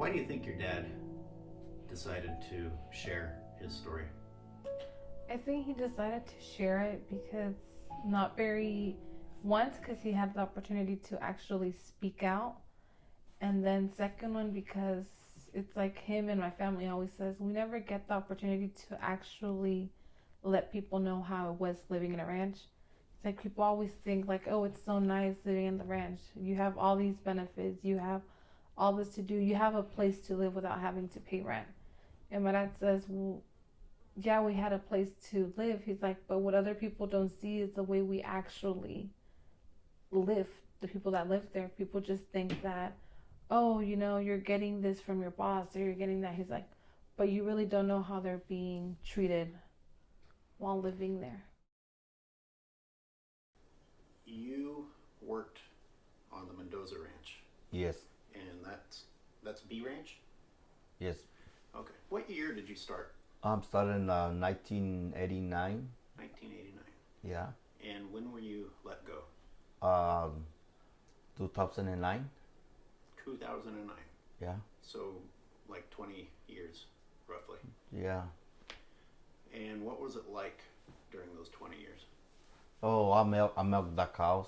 Why do you think your dad decided to share his story? I think he decided to share it because not very once because he had the opportunity to actually speak out, and then second one because it's like him and my family always says we never get the opportunity to actually let people know how it was living in a ranch. It's like people always think like, oh, it's so nice living in the ranch. You have all these benefits. You have all this to do. You have a place to live without having to pay rent. And my dad says, well, yeah, we had a place to live. He's like, but what other people don't see is the way we actually live. The people that live there, people just think that, oh, you're getting this from your boss or you're getting that. He's like, but you really don't know how they're being treated while living there. You worked on the Mendoza Ranch, Yes, and that's B Ranch. yes. Okay. What year did you start? I'm starting 1989. 1989. Yeah. And when were you let go? Um, 2009. 2009. Yeah. So like 20 years, roughly. Yeah. And what was it like during those 20 years? Oh, I milk the cows.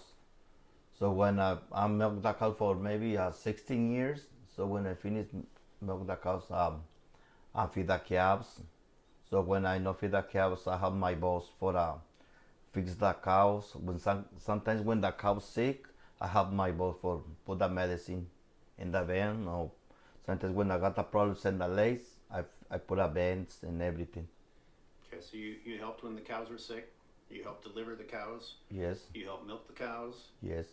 So when I milk the cows for maybe 16 years. So when I finish milk the cows, I feed the calves. So when I not feed the calves, I have my boss for fix the cows. Sometimes when the cow's sick, I have my boss for put the medicine in the van. Or sometimes when I got the problems in the legs, I put a vents and everything. Okay, so you helped when the cows were sick. You helped deliver the cows. Yes, You helped milk the cows. yes.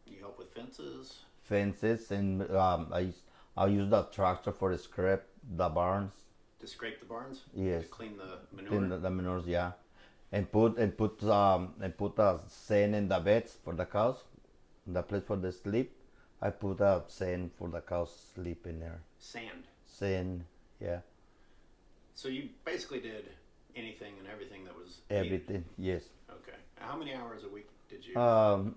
You help with fences. Fences and I use the tractor for to scrape the barns. To scrape the barns. Yes, To clean the manure. clean the manures, yeah, and put a sand in the beds for the cows, the place for the sleep. I put a sand for the cows sleep in there. Sand. Sand, yeah, So you basically did anything and everything that was needed. everything. Yes. Okay. How many hours a week did you? I'm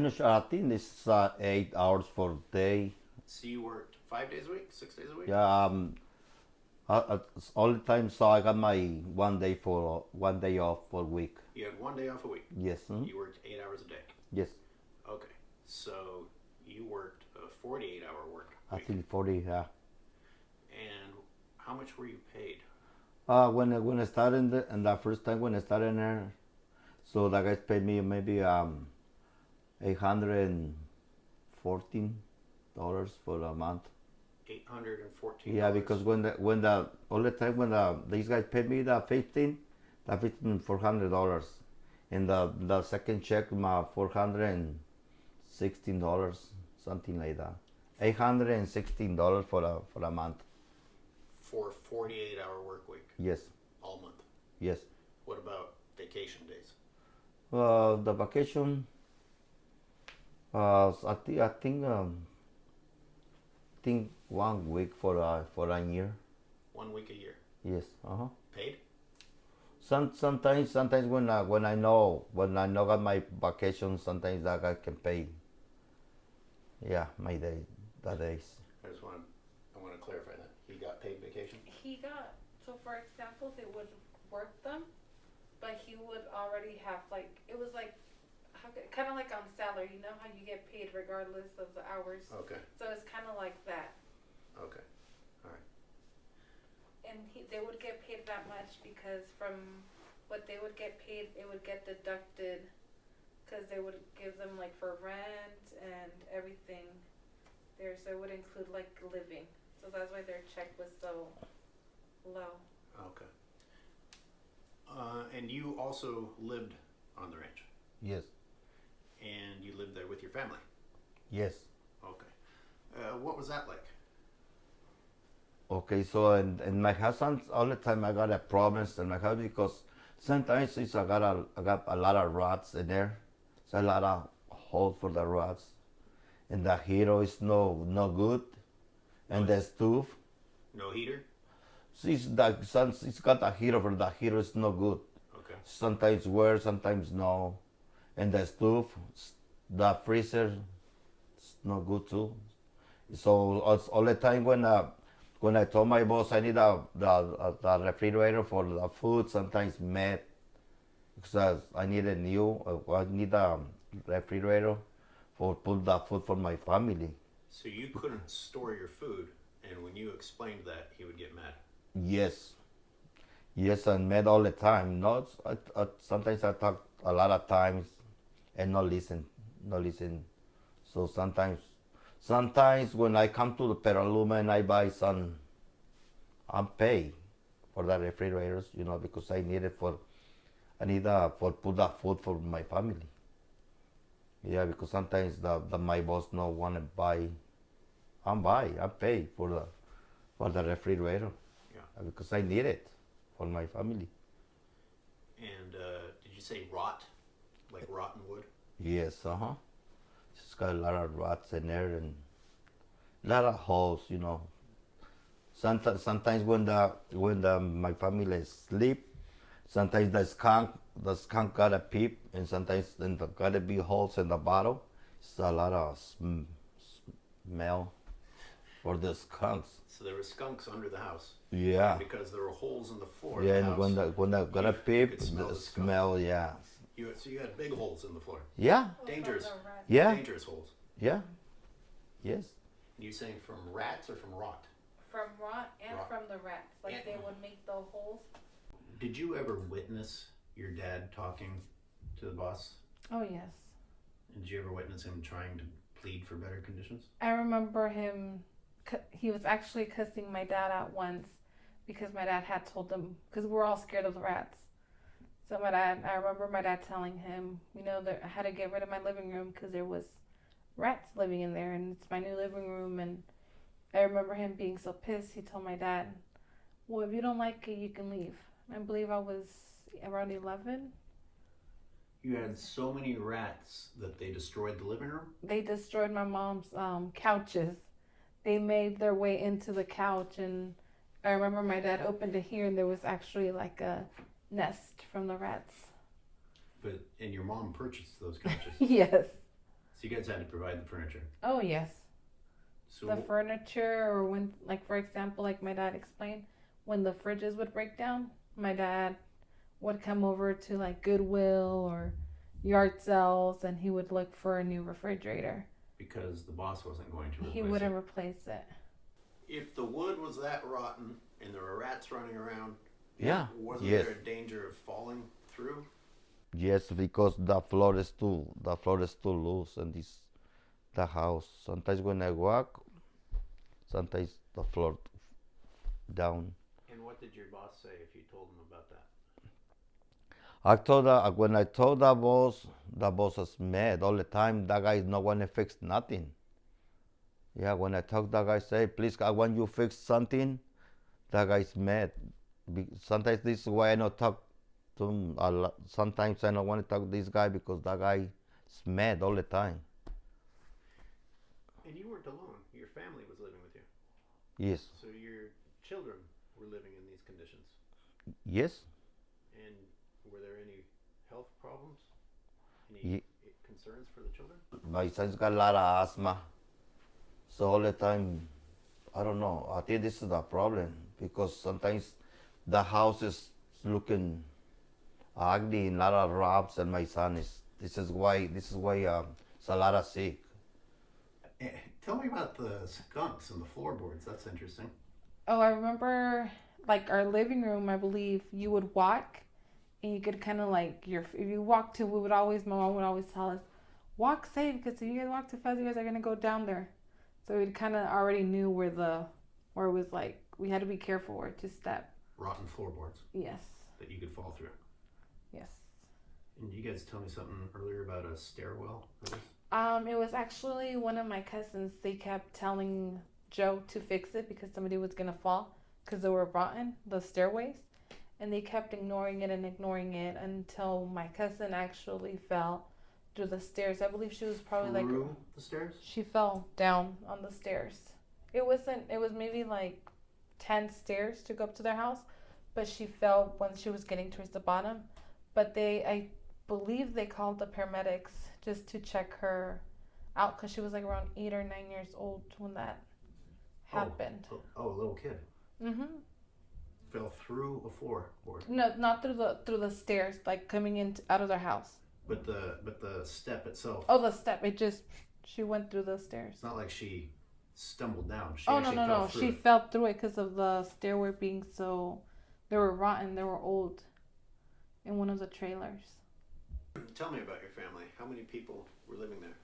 not sure. I think it's 8 hours for day. So you worked 5 days a week, 6 days a week? Yeah. All the time. So I got my 1 day off for week. You had 1 day off a week. Yes. You worked 8 hours a day. Yes. Okay. So you worked a 48-hour work I week. think 40. Yeah. And how much were you paid? When I started and the first time when I started there, so the guys paid me maybe $814 for a month. $814. Yeah, because when the all the time when these guys paid me the 15 $400, and the second check my $416, something like that. $816 for a month. For a 48-hour work week, Yes, all month. yes. What about vacation days? The vacation. I think 1 week for a year. 1 week a year. Yes. Paid? Sometimes when I know got my vacation, sometimes that guy can pay. Yeah, my day, the days. I want to clarify that. He got paid vacation? So for example, they would work them, but he would already have it was like, kind of like on salary, you know how you get paid regardless of the hours? Okay. So it's kind of like that. Okay. All right. And they would get paid that much because from what they would get paid, it would get deducted because they would give them for rent and everything there. So it would include living. So that's why their check was so low. Okay. And you also lived on the ranch, Yes, and you lived there with your family. yes. Okay. What was that like? Okay, so in my house, all the time I got problems in my house because sometimes I got a lot of rats in there. So a lot of holes for the rats, and the heater is no good, and the stove. No heater? It's got a heater, but the heater is no good. Okay. Sometimes works, sometimes no. And the stove, the freezer, it's no good too. So all the time when I told my boss I need the refrigerator for the food, sometimes met because I need a new I need a refrigerator for put the food for my family. So you couldn't store your food, and when you explained that, he would get mad. Yes, yes, and met all the time. Not sometimes I talk a lot of times and not listen, not listen. So sometimes when I come to the Peraluma and I buy some, I'm pay for the refrigerators, because I need it I need for put the food for my family. Yeah, because sometimes the my boss no want to buy, I pay for the refrigerator. Yeah. Because I need it for my family. And did you say rot? Like rotten wood? Yes, It's got a lot of rats in there and a lot of holes. Sometimes when my family sleep, sometimes the skunk got a peep, and sometimes then the gotta be holes in the bottle. It's a lot of smell for the skunks. So there were skunks under the house. Yeah. And because there were holes in the floor Yeah, of the and house. when the gotta peep, could smell the the skunk. smell, yeah. So you had big holes in the floor. Yeah, Dangerous. yeah, Dangerous holes. yeah, yes. You saying from rats or from rot? From rot and Rot. from the rats. Like And- they would make the holes. Did you ever witness your dad talking to the boss? Oh, yes. And did you ever witness him trying to plead for better conditions? I remember him, he was actually cussing my dad out once because my dad had told him, because we were all scared of the rats. So I remember my dad telling him, that I had to get rid of my living room because there was rats living in there and it's my new living room. And I remember him being so pissed, he told my dad, well, if you don't like it, you can leave. I believe I was around 11. You had so many rats that they destroyed the living room? They destroyed my mom's couches. They made their way into the couch, and I remember my dad opened it here, and there was actually like a nest from the rats. And your mom purchased those couches. Yes. So you guys had to provide the furniture. Oh, yes. So The furniture, or when, like, for example, like my dad explained, when the fridges would break down, my dad would come over to like Goodwill or yard sales, and he would look for a new refrigerator. because the boss wasn't going to replace He wouldn't replace it. If the wood was that rotten and there were rats running around, Yeah. wasn't Yes. there a danger of falling through? Yes, because the floor is too loose and the house. Sometimes when I walk, sometimes the floor down. And what did your boss say if you told him about that? When I told the boss was mad all the time. That guy is not want to fix nothing. Yeah, when I talk, that guy say, please, I want you to fix something. That guy's mad. Sometimes this is why I don't talk to him a lot. Sometimes I don't want to talk to this guy because that guy is mad all the time. And you weren't alone. Your family was living with you. Yes. So your children were living in these conditions. Yes. And were there any health problems? Any Ye- concerns for the children? My son's got a lot of asthma. So all the time, I don't know. I think this is the problem because sometimes the house is looking ugly and a lot of rubs, and my son is. This is why it's a lot of sick. Tell me about the skunks and the floorboards. That's interesting. Oh, I remember like our living room, I believe you would walk and you could kind of like, if you walk to, my mom would always tell us, walk safe because if you guys walk too fast, you guys are going to go down there. So we kind of already knew where it was like, we had to be careful where to step. Rotten floorboards Yes. that you could fall through. Yes. And you guys tell me something earlier about a stairwell. It was actually one of my cousins. They kept telling Joe to fix it because somebody was going to fall because they were rotten, the stairways. And they kept ignoring it until my cousin actually fell through the stairs. I believe she was probably Through the stairs? she fell down on the stairs. It was maybe like 10 stairs to go up to their house, but she fell when she was getting towards the bottom. But I believe they called the paramedics just to check her out because she was like around 8 or 9 years old when that happened. A little kid fell through a floorboard. No, not through the stairs, like coming in out of their house. But the step itself. Oh, the step. She went through the stairs. It's not like she stumbled down. She no. She fell through it because of the stairway being so. They were rotten. They were old. In one of the trailers. Tell me about your family. How many people were living there?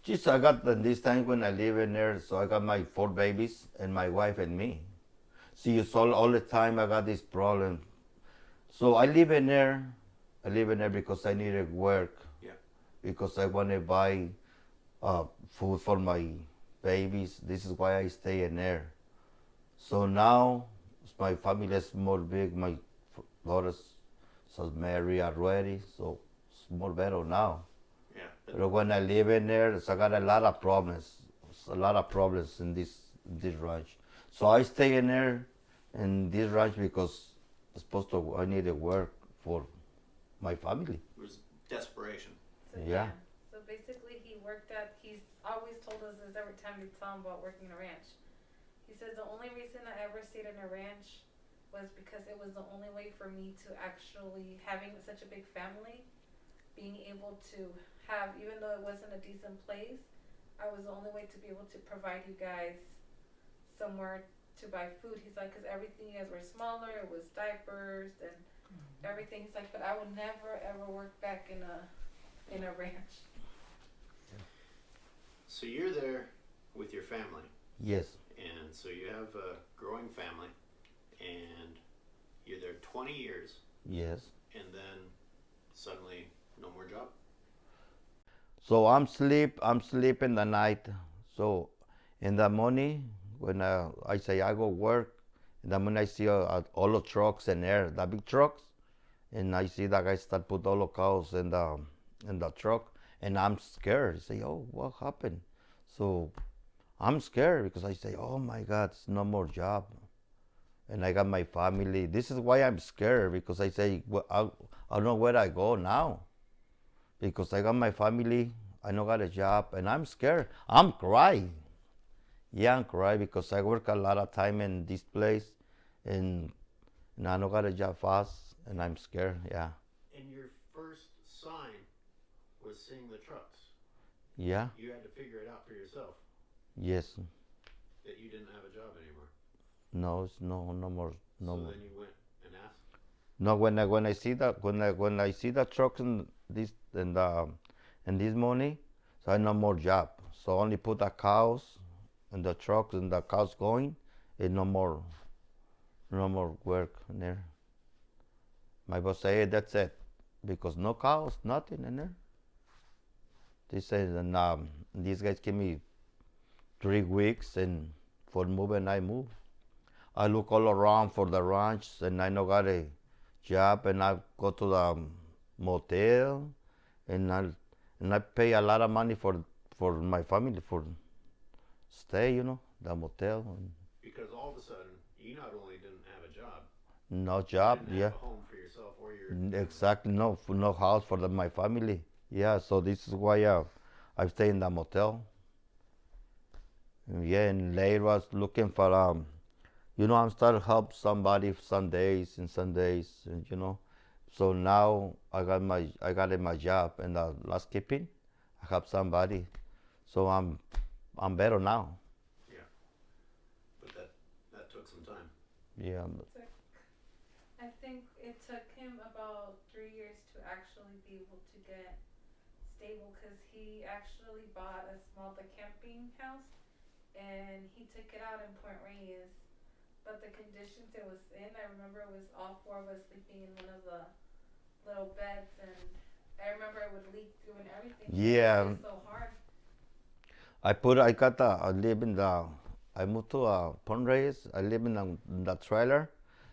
Just I got this time when I live in there, so I got my 4 babies and my wife and me. See, so all the time I got this problem. So I live in there because I needed work. Yeah. Because I want to buy food for my babies. This is why I stay in there. So now my family is more big. My daughters are married already, so it's more better now. Yeah. But when I live in there, so I got a lot of problems. In this ranch. So I stay in there in this ranch because I needed work for my family. It was desperation. So, Yeah. So basically, he's always told us this every time we tell him about working in a ranch. He says the only reason I ever stayed in a ranch was because it was the only way for me to actually, having such a big family, being able to have, even though it wasn't a decent place, I was the only way to be able to provide you guys somewhere to buy food. He's like, because everything you guys were smaller, it was diapers and everything. He's like, but I would never ever work back in a ranch. So you're there with your family. Yes. And so you have a growing family, and you're there 20 years, Yes. and then suddenly no more job. So I'm sleeping the night. So in the morning, when I say I go work, in the morning I see all the trucks in there, the big trucks, and I see that guy start put all the cows in the truck, and I'm scared. I say, oh, what happened? So I'm scared because I say, oh my God, it's no more job. And I got my family. This is why I'm scared, because I say, well, I don't know where I go now. Because I got my family, I don't got a job, and I'm scared. I'm crying. Yeah, I'm crying because I work a lot of time in this place, and I don't got a job fast, and I'm scared, yeah. And your first sign was seeing the trucks. Yeah, You had to figure it out for yourself yes. that you didn't have a job anymore. No, it's no more, no So more. then you went and asked. No, when I see that when I see the trucks in this morning, so I no more job. So only put the cows and the trucks and the cows going, and no more work in there. My boss say, hey, that's it, because no cows, nothing in there. They said, and these guys give me 3 weeks, and for moving I move. I look all around for the ranch, and I no got a job, and I go to the motel, and I pay a lot of money for my family for stay, the motel. Because all of a sudden, you not only didn't have a job, No you job, didn't yeah. have a home for yourself or your Exactly, no house for my family. Yeah, so this is why I stay in the motel. Yeah, and later was looking for I'm starting to help somebody Sundays, and So now I got my job in the last keeping. I help somebody, so I'm better now. Yeah. But that took some time. Yeah. I think it took him about 3 years to actually be able to get stable, because he actually bought the camping house, and he took it out in Point Reyes. But the conditions it was in, I remember it was all 4 of us sleeping in one of the little beds, and I remember it would leak through and everything. Yeah. It was so hard. I moved to Point Reyes. I live in the trailer.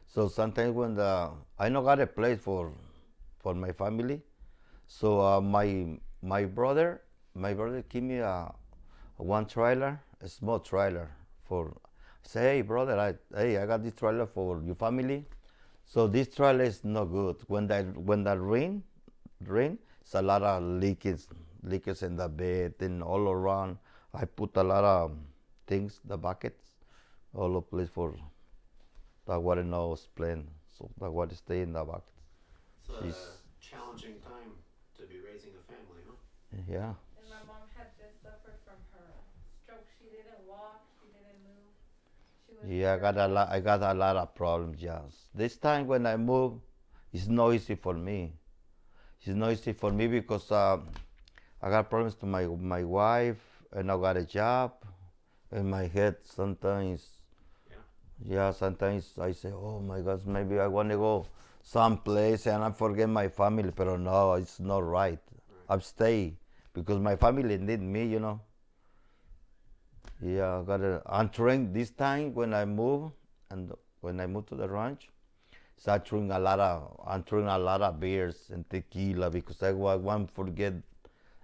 So sometimes when I not got a place for my family, so my brother give me one trailer, a small trailer for. Say, hey brother, I got this trailer for your family. So this trailer is no good. When that rain, it's a lot of leakage. liquors in the bed and all around. I put a lot of things, the buckets, all the place for the water no splain, so the water stay in the bucket. It's a challenging time to be raising a family, huh? Yeah. And my mom had just suffered from her stroke. She didn't walk. She didn't move. She was Yeah, I got a lot of problems. Yes. This time when I move, it's not easy for me. It's not easy for me because I got problems to my wife, and I got a job, and my head sometimes. Yeah, sometimes I say, oh my gosh, maybe I want to go someplace and I forget my family, but no, it's not right. I stay because my family need me, you know. Yeah, I'm trying this time when I move, and when I move to the ranch, I'm trying a lot of beers and tequila because I want to forget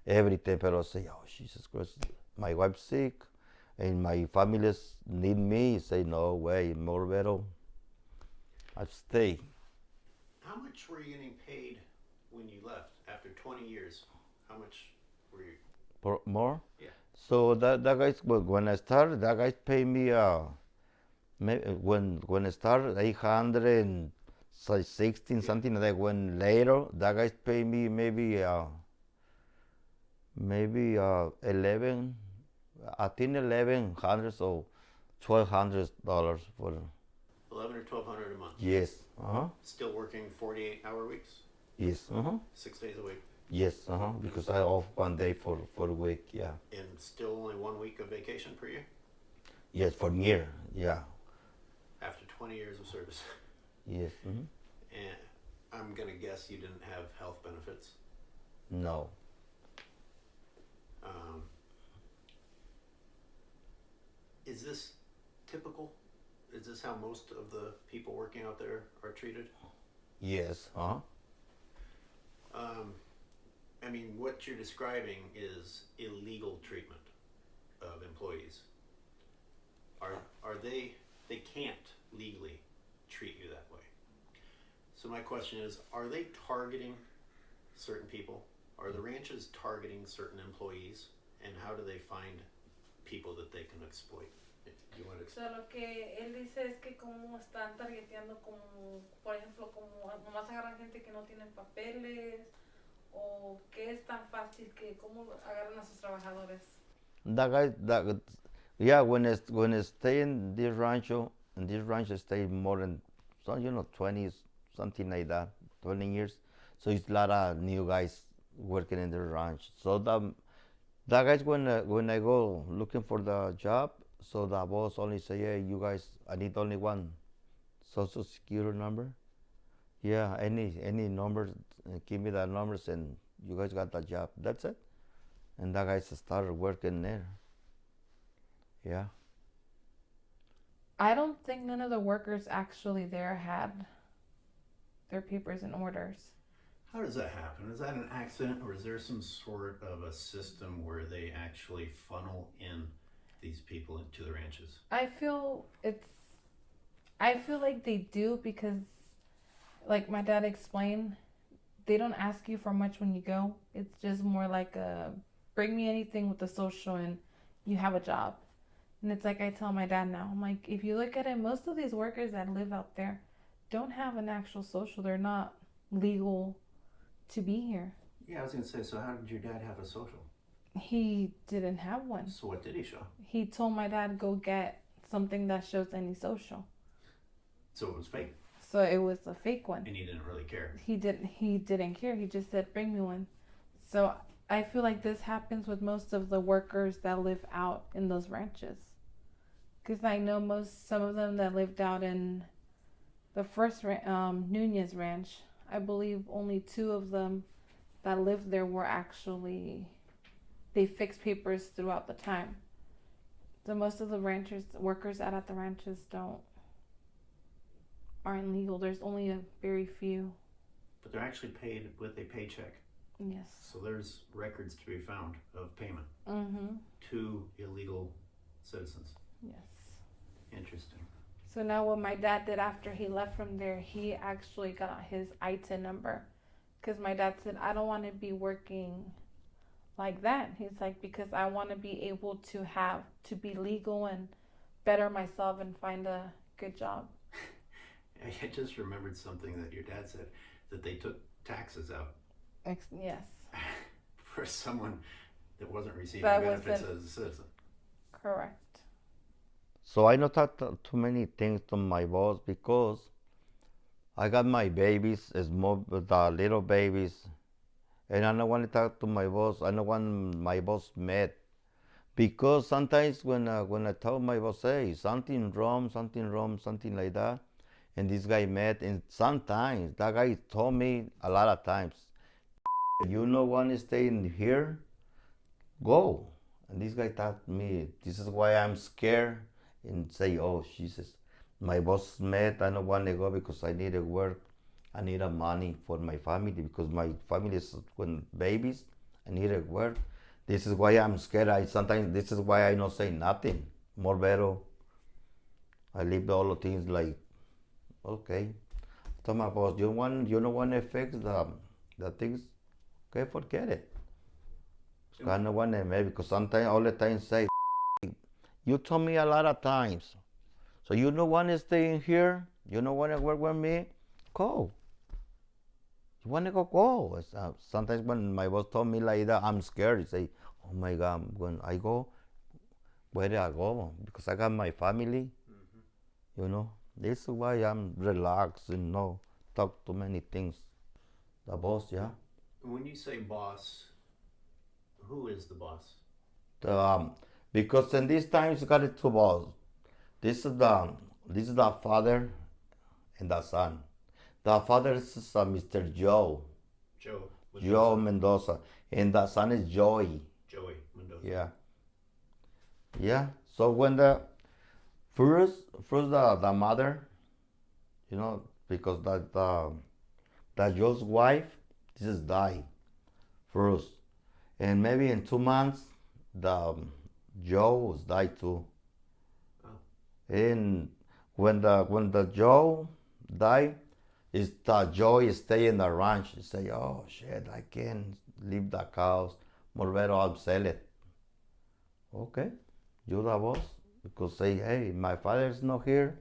everything, but I say, oh Jesus Christ, my wife's sick, and my family need me. Say no way, more better. I stay. How much were you getting paid when you left after 20 years? How much were you? More? Yeah. So that guys, when I started, that guys pay me when I started 816 something like that. When later that guys pay me maybe 11, I think 1100 or $1,200 for. 11 or 1200 a month. Yes. Still working 48-hour weeks? Yes. 6 days a week. Yes. Because I off one day for a week. Yeah. And still only 1 week of vacation per year? Yes, for year. Yeah. After 20 years of service. Yes. And I'm gonna guess you didn't have health benefits. No. Is this typical? Is this how most of the people working out there are treated? Yes. I mean, what you're describing is illegal treatment of employees. Are they can't legally treat you that way. So my question is, are they targeting certain people? Are the ranches targeting certain employees? And how do they find people that they can exploit? You want to So lo que él dice es que como están targeteando como, por ejemplo, como nomás agarran gente que no tienen papeles o que es tan fácil que cómo agarran a sus trabajadores. Yeah, when I stay in this rancho stay more than 20 something like that, 20 years. So it's a lot of new guys working in the ranch. So the guys when I go looking for the job, so the boss only say, hey, you guys, I need only one social security number. Yeah, any numbers, give me the numbers and you guys got the job. That's it. And the guys started working there. Yeah. I don't think none of the workers actually there had their papers and orders. How does that happen? Is that an accident, or is there some sort of a system where they actually funnel in these people into the ranches? I feel like they do because, like my dad explained, they don't ask you for much when you go. It's just more like bring me anything with the social and you have a job. And it's like I tell my dad now, I'm like, if you look at it, most of these workers that live out there don't have an actual social. They're not legal to be here. Yeah, I was going to say, so how did your dad have a social? He didn't have one. So what did he show? He told my dad, go get something that shows any social. So it was fake? So it was a fake one. And he didn't really care? He didn't care. He just said, bring me one. So I feel like this happens with most of the workers that live out in those ranches. Because I know some of them that lived out in the first Nunez Ranch, I believe only 2 of them that lived there were actually, they fixed papers throughout the time. So most of the workers out at the ranches aren't legal. There's only a very few. But they're actually paid with a paycheck. Yes. So there's records to be found of payment Mm-hmm. to illegal citizens. Yes. Interesting. So now what my dad did after he left from there, he actually got his ITIN number. Because my dad said, I don't want to be working like that. He's like, because I want to be able to be legal and better myself and find a good job. I just remembered something that your dad said, that they took taxes out Yes, for someone that wasn't receiving that benefits wasn't as a citizen. correct. So I not talk too many things to my boss because I got my babies, small, the little babies, and I don't want to talk to my boss. I don't want my boss mad because sometimes when I tell my boss, hey, something wrong, something like that, and this guy mad, and sometimes that guy told me a lot of times, you don't want to stay in here, go. And this guy told me, this is why I'm scared, and say, oh Jesus, my boss mad, I don't want to go because I need to work. I need money for my family because my family is when babies. I need to work. This is why I'm scared. Sometimes this is why I don't say nothing. More better. I leave all the things like, okay. Tell my boss, you don't want to fix the things. Okay, forget it. I don't want to maybe because sometimes all the time say, you told me a lot of times. So you don't want to stay in here? You don't want to work with me? Go. You want to go? Go. Sometimes when my boss told me like that, I'm scared. I say, oh my God, when I go, where do I go? Because I got my family. You know, this is why I'm relaxed and no talk too many things. The boss, yeah. When you say boss, who is the boss? The, because in these times you got it two boss. This is the father and the son. The father is Mr. Joe. Joe Mendoza. Joe Mendoza, and the son is Joey. Joey Mendoza. Yeah. Yeah. So when the first the mother, you know, because the Joe's wife, this is die first, and maybe in 2 months, the Joe was died too. Oh. And when the Joe died, is the Joey stay in the ranch and say, oh shit, I can't leave the cows. More better I'll sell it. Okay, you the boss. Because say, hey, my father's not here.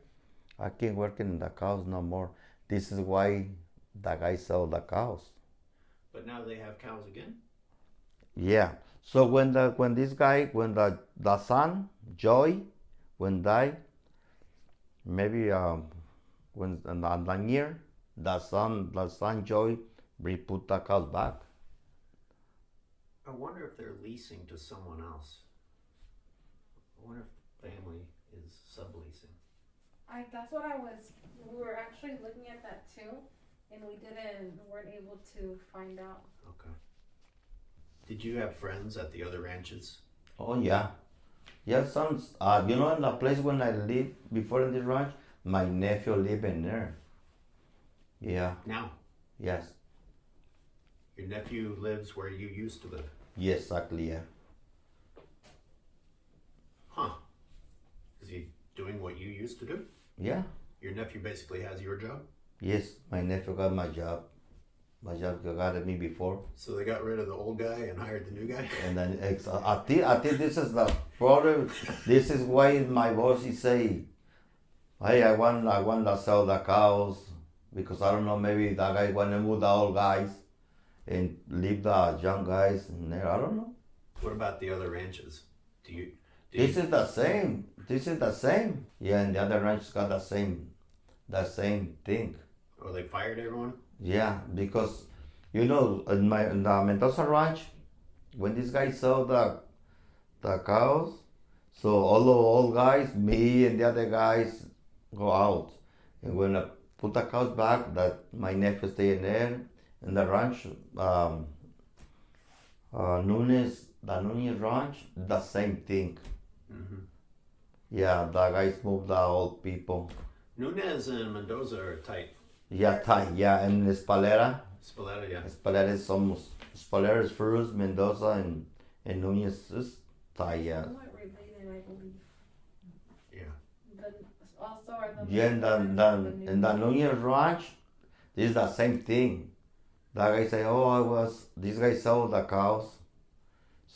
I can't work in the cows no more. This is why the guy sell the cows. But now they have cows again? Yeah. So when the son, Joey, when die, maybe when the year, the son Joey put the cows back. I wonder if they're leasing to someone else. I wonder if family is subleasing. That's what we were actually looking at that too, and weren't able to find out. Okay. Did you have friends at the other ranches? Oh yeah. Yeah, sons. You know, in the place when I lived before in the ranch, my nephew lived in there. Yeah. Now, Yes. your nephew lives where you used to live. Yes, exactly. Yeah. Huh. Is he doing what you used to do? Yeah. Your nephew basically has your job? Yes, my nephew got my job. My job got at me before, So they got rid of the old guy and hired the new guy? and then I think this is the problem. This is why my boss is say, "Hey, I want to sell the cows because I don't know. Maybe that guy want to move the old guys and leave the young guys in there. I don't know. What about the other ranches? Do you This is the same. This is the same. Yeah, and the other ranch got the same thing. Oh, they fired everyone? Yeah, because in the Mendoza ranch, when this guy saw the cows, so all the old guys, me and the other guys go out, and when I put the cows back, that my nephew stay in there in the ranch, the Nunez ranch, the same thing. Mm-hmm. Yeah, the guys moved the old people. Nunez and Mendoza are tight. Yeah, yeah, and Espalera. Spalletta, yeah. Espalera is first, Mendoza and Nunez is tied, yeah. Somewhat related, I believe. Yeah. Also are the Yeah, and the Nunez ranch, this is the same thing. That guy say, this guy sold the cows.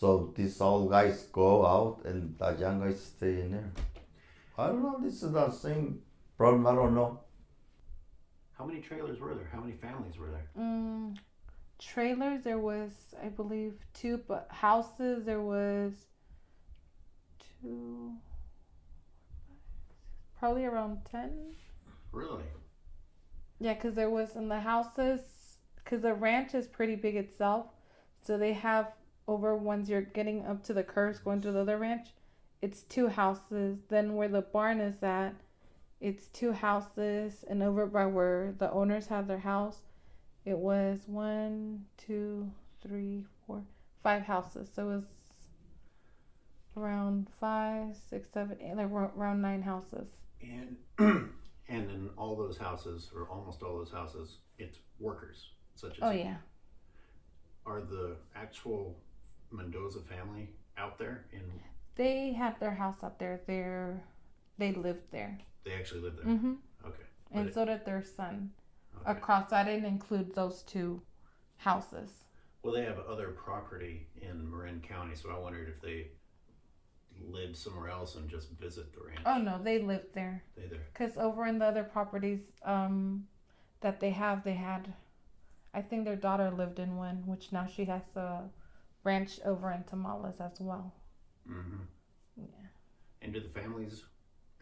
So these old guys go out and the young guys stay in there. I don't know. This is the same problem. I don't know. How many trailers were there? How many families were there? Trailers, there was, I believe, 2, but houses, there was 2, probably around 10. Really? Yeah, because there was in the houses, because the ranch is pretty big itself, so they have over, once you're getting up to the curves going to the other ranch, it's 2 houses. Then where the barn is at, it's 2 houses, and over by where the owners have their house, it was 1, 2, 3, 4, 5 houses. So it was around 5, 6, 7, 8, like around 9 houses. And and in all those houses, or almost all those houses, it's workers, such as. Oh yeah. Are the actual Mendoza family out there? They had their house out there. They lived there. They actually live there. Mm-hmm. Okay. And so did their son. Okay. Across, I didn't include those 2 houses. Well, they have other property in Marin County, so I wondered if they lived somewhere else and just visit the ranch. Oh no, they lived there. They there. Because over in the other properties that they had, I think their daughter lived in one, which now she has a ranch over in Tamales as well. Mm-hmm. Yeah. And do the families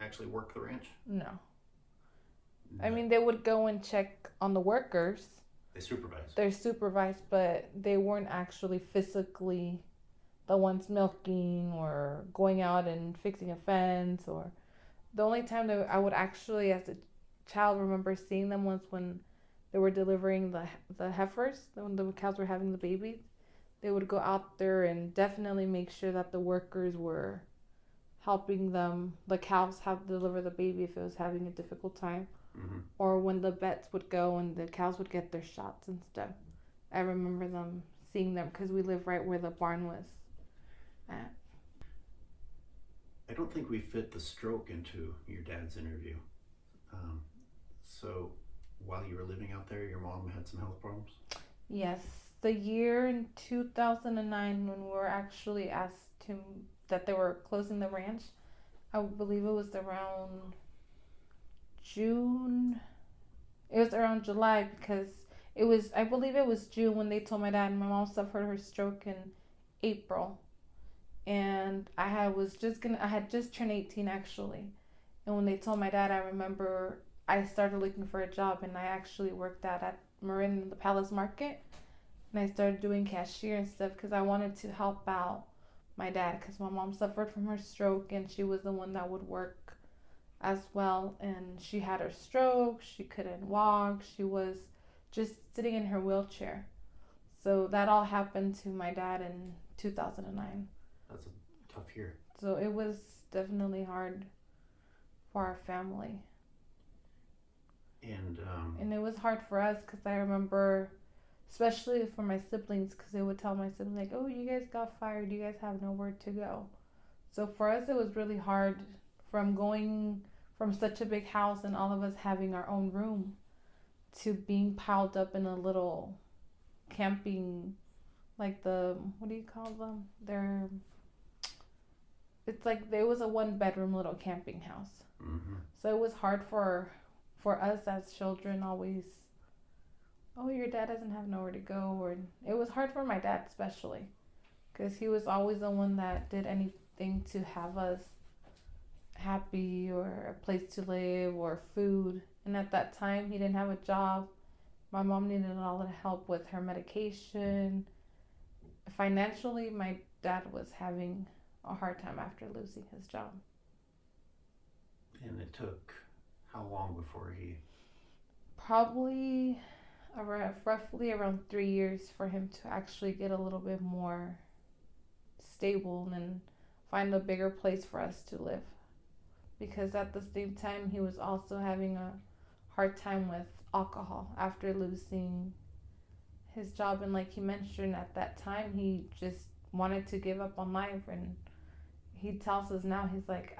actually work the ranch? No. I mean, they would go and check on the workers. They supervise. They're supervised, but they weren't actually physically the ones milking or going out and fixing a fence. Or the only time that I would actually, as a child, remember seeing them was when they were delivering the heifers, when the cows were having the babies. They would go out there and definitely make sure that the workers were helping them, the cows, have deliver the baby if it was having a difficult time. Mm-hmm. Or when the vets would go and the cows would get their shots and stuff. I remember them seeing them because we live right where the barn was at. I don't think we fit the stroke into your dad's interview. So while you were living out there, your mom had some health problems? Yes. The year in 2009 when we were actually asked to, that they were closing the ranch, I believe it was around June. It was around July because it was, I believe it was June when they told my dad. My mom suffered her stroke in April. And I had just turned 18 actually. And when they told my dad, I remember I started looking for a job, and I actually worked at Marin, the Palace Market. And I started doing cashier and stuff because I wanted to help out my dad because my mom suffered from her stroke, and she was the one that would work as well. And she had her stroke. She couldn't walk. She was just sitting in her wheelchair. So that all happened to my dad in 2009. That's a tough year. So it was definitely hard for our family. And it was hard for us because I remember, especially for my siblings, because they would tell my siblings, like, oh, you guys got fired. You guys have nowhere to go. So for us, it was really hard from going from such a big house and all of us having our own room to being piled up in a little camping, like the, what do you call them? It's like there was a 1-bedroom little camping house. Mm-hmm. So it was hard for us as children always, oh, your dad doesn't have nowhere to go. Or it was hard for my dad especially because he was always the one that did anything to have us happy or a place to live or food. And at that time, he didn't have a job. My mom needed all the help with her medication. Financially, my dad was having a hard time after losing his job. And it took how long before he... Probably roughly around 3 years for him to actually get a little bit more stable and find a bigger place for us to live. Because at the same time, he was also having a hard time with alcohol after losing his job. And like he mentioned, at that time, he just wanted to give up on life. And he tells us now, he's like,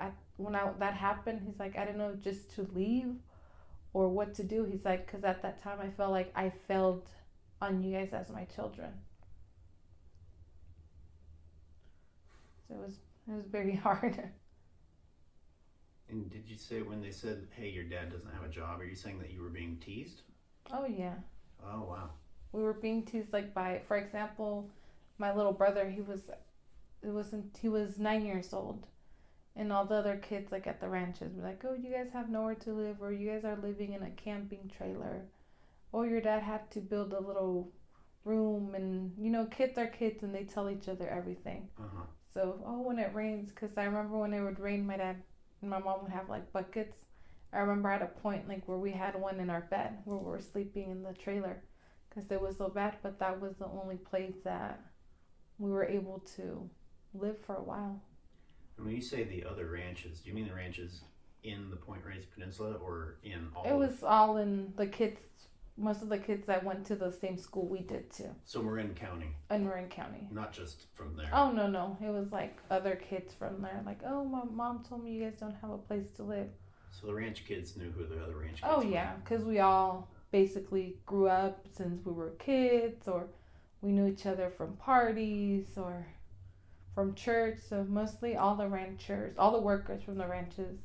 that happened, he's like, I didn't know just to leave or what to do. He's like, because at that time I felt like I failed on you guys as my children. It was very hard. And did you say when they said, "Hey, your dad doesn't have a job," are you saying that you were being teased? Oh yeah. Oh wow. We were being teased like by, for example, my little brother. He was 9 years old, and all the other kids like at the ranches were like, "Oh, you guys have nowhere to live, or you guys are living in a camping trailer. Oh, your dad had to build a little room," and kids are kids, and they tell each other everything. Uh-huh. So, oh, when it rains, because I remember when it would rain, my dad and my mom would have like buckets. I remember at a point like where we had one in our bed where we were sleeping in the trailer because it was so bad, but that was the only place that we were able to live for a while. And when you say the other ranches, do you mean the ranches in the Point Reyes Peninsula or in all? It was all in the kids. Most of the kids that went to the same school we did too. So Marin County. In Marin County. Not just from there. Oh no. It was like other kids from there. Like, oh, my mom told me you guys don't have a place to live. So the ranch kids knew who the other ranch kids Oh were. yeah, because we all basically grew up since we were kids, or we knew each other from parties or from church. So mostly all the ranchers, all the workers from the ranches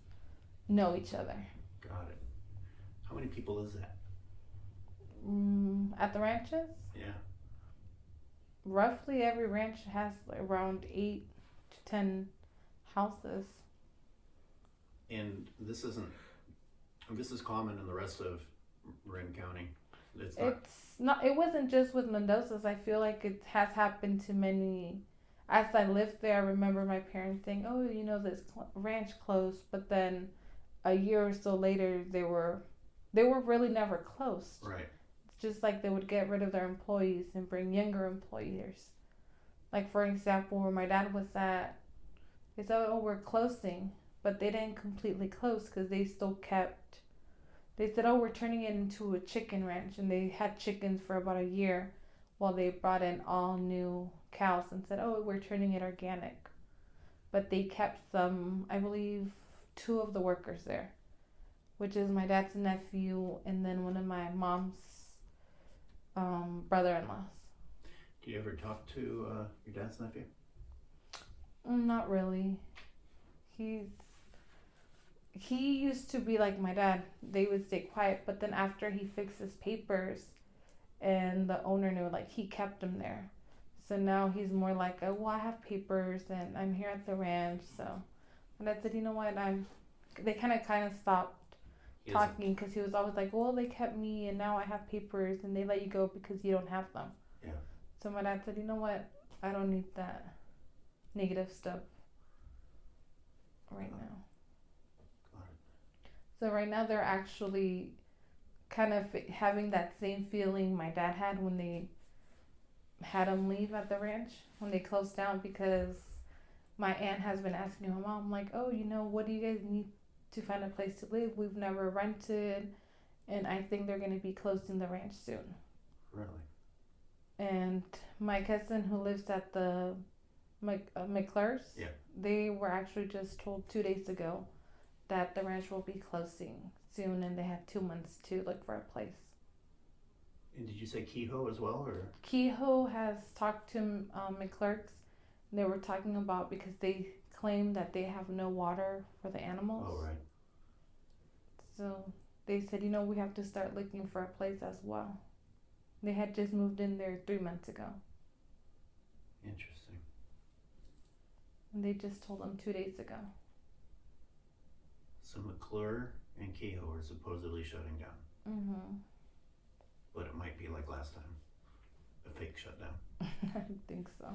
know each other. Got it. How many people is that? At the ranches? Yeah. Roughly every ranch has around 8 to 10 houses. And this is common in the rest of Marin County. It wasn't just with Mendoza's. I feel like it has happened to many. As I lived there, I remember my parents saying, "Oh, this ranch closed," but then a year or so later, they were really never closed. Right. It's just like they would get rid of their employees and bring younger employees. Like for example, where my dad was at, they said, "Oh, we're closing," but they didn't completely close because they still kept. They said, "Oh, we're turning it into a chicken ranch," and they had chickens for about a year, while they brought in all new cows and said, "Oh, we're turning it organic." But they kept some, I believe, 2 of the workers there, which is my dad's nephew and then one of my mom's brother-in-laws. Do you ever talk to your dad's nephew? Not really. He used to be like my dad. They would stay quiet, but then after he fixed his papers and the owner knew, like, he kept him there. So now he's more like, "Oh, well, I have papers and I'm here at the ranch." So, and I said, "You know what? They kind of stopped talking because he was always like, "Well, they kept me and now I have papers and they let you go because you don't have them." Yeah. So my dad said, "You know what? I don't need that negative stuff right now." So right now they're actually kind of having that same feeling my dad had when they had him leave at the ranch, when they closed down, because my aunt has been asking my mom, like, "Oh, what do you guys need to find a place to live? We've never rented, and I think they're going to be closing the ranch soon." Really? And my cousin who lives at the McClure's, yeah, they were actually just told 2 days ago that the ranch will be closing soon, and they have 2 months to look for a place. And did you say Kehoe as well, or? Kehoe has talked to McClurk's. They were talking about because they claim that they have no water for the animals. Oh, right. So they said, we have to start looking for a place as well. They had just moved in there 3 months ago. Interesting. And they just told them 2 days ago. So McClure and Kehoe are supposedly shutting down. Mm-hmm. But it might be like last time, a fake shutdown. I think so.